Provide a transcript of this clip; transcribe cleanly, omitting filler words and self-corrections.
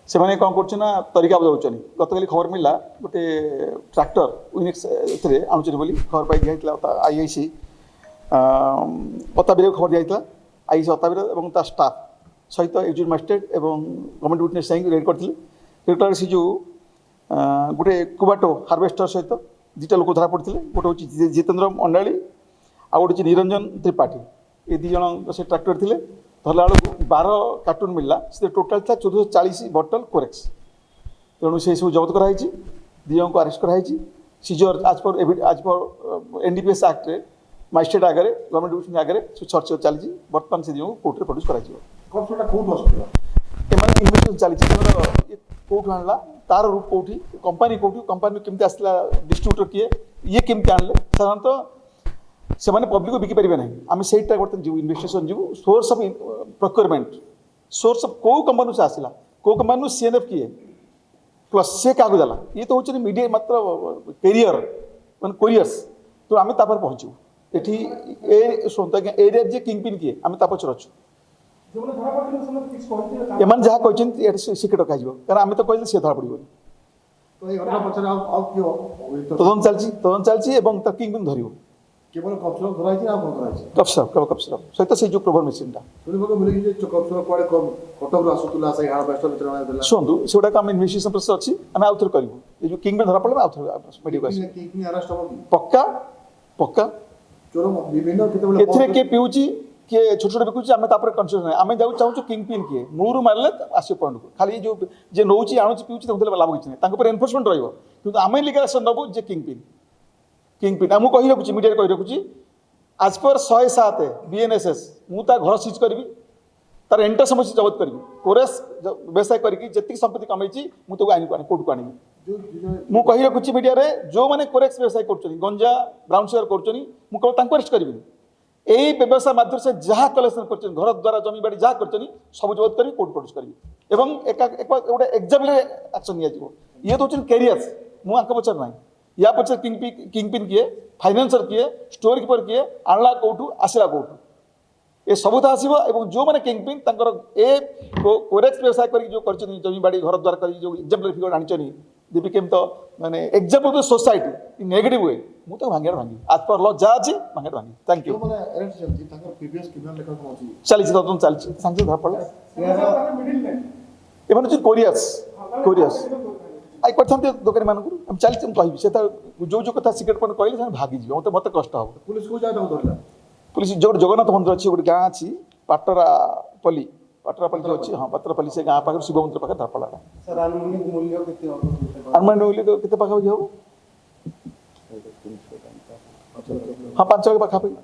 से मैंने कौन करना तरीका बजाऊँ गतकाली खबर मिलला गोटे ट्रैक्टर विनेक्स आणुचे बोली खबर पाई दिया आईआईसी अताबीर खबर दिया आईआईसी अताबीर और स्टाफ सहित एग्जीक्यूटिव मजिस्ट्रेट और गवर्नमेंट विटनेस जाइए रेड करते रेड से जो गोटे कुबाटो हार्वेस्टर सहित दुटा लोक धरा पड़ते गोटे हूँ जितेन्द्र मंडाली आ गोटे निरंजन त्रिपाठी ये दी जन से ट्रैक्टर थे धरला बेलू 12 कार्टून मिलला से टोटाल था 1440 बटल कोरेक्स तेणु से सब जबत कराई दी जन को अरेस्ट कराई सीजर आज पर एनडीपीएस एक्ट रे मजिस्ट्रेट आगे गवर्नमेंट डिविजन आगे सर्च चली बर्तमान से दी कोर्ट में प्रोड्यूस इन्वेस्टिगेशन चली कौटू आणला तार रूप कौटी कंपानी कौटू कंपानी केमती आसला डिस्ट्रीब्यूटर किए ये केमती आणले साधारणतः से मैंने पब्लिक को बिकी पारे ना आम से बर्तमान जीव इन्वेस्टिगेशन जीव source of procurement source of कौ कंपानी से आसला कौ कंपानी सीएनएफ किए प्लस से क्या देला ये तो हूँ मीडिया मात्र कैरियर मान कोरियर्स तो आम तापर पहुँचू ये शुणु आज्ञा एरिया जे किंग पिन किए आम पचर अच्छु एम जहाँ कहते सिक्रेट रखा कारण आम तो कहले सी धरा पड़ो तदन चलती किंग पिन धर केवल कपसर धराई ना धराई कपसर सहित से जो प्रोभर मेसीनटा शुणु से गुड़ा आम इन्वेस्टिगेशन प्रोसेस अच्छी आम आउ थे करूँ ये जो किंग धरा पड़े आउ पक्का पक्का किए पीऊँच किए छोट छोट बिकुची आम कनसीडर ना आम चाहूँ किंग पिन किए मूलू मारे आस पॉइंट को खाली जो जे नौ आणुची पीऊँच लाभ किसी नहीं एनफोर्समेंट रहा आम लिगल एक्शन नबू जे किंग पिन मुझे कही रखुची मीडिया कही रखुची आज पर 107 बीएनएसएस मुझे घर सीज करी तार एंटर समस्या जबत करी कोरेस व्यवसाय करके जी संपत्ति कमई मुझे आईन को कोर्ट को आनी मुझे कही रखुची मीडिया रे जो मैंने कोरेक्स व्यवसाय कर गंजा ब्राउन सुगर कर अरेस्ट करी यही व्यवसाय माध्यम से जहाँ कलेक्शन कर घर द्वारा जमी बाड़ी जहाँ कर सब जबत करी कोर्ट प्रोड्यूस करी गोटे एग्जाम्पल एक्शन ये तो कैरियर्स मुझे पचार ना या पचे किंग पिन किए फाइनेंसर किए स्टोर कीपर किए आणला कौटू आसला कौटू ये सब तो आसो जो मैंने किंग पिन ए कोरेक्स व्यवसाय कर जो जमी बाड़ी घर द्वार कर जो एग्जाम्पल फिगर आनी दे बिकेम तो माने example to society in negative way मुझे भांगे भांगी आज पर लॉ जहाँ अच्छी भांगे भांगी थैंक यू चली तदन चलती सांगे धरा पड़ा एम कोरियर्स कोरियर्स आई करते दोकानी मानक चलती कह जो जो कथा सिक्रेट पॉइंट कहले भागी जी मत कष्ट हम पुलिस को धरला पुलिस जो जगन्नाथ मंदिर अच्छी गोटे गाँ अच्छी पाटरापल्ली जो अच्छी हाँ पाटरापल्ली से गाँ पाखे शिव मंदिर पाखे धरा पड़ा अनुमानिक मूल्य केते पाखापाखि हम हाँ 5 लाख पाखापाखि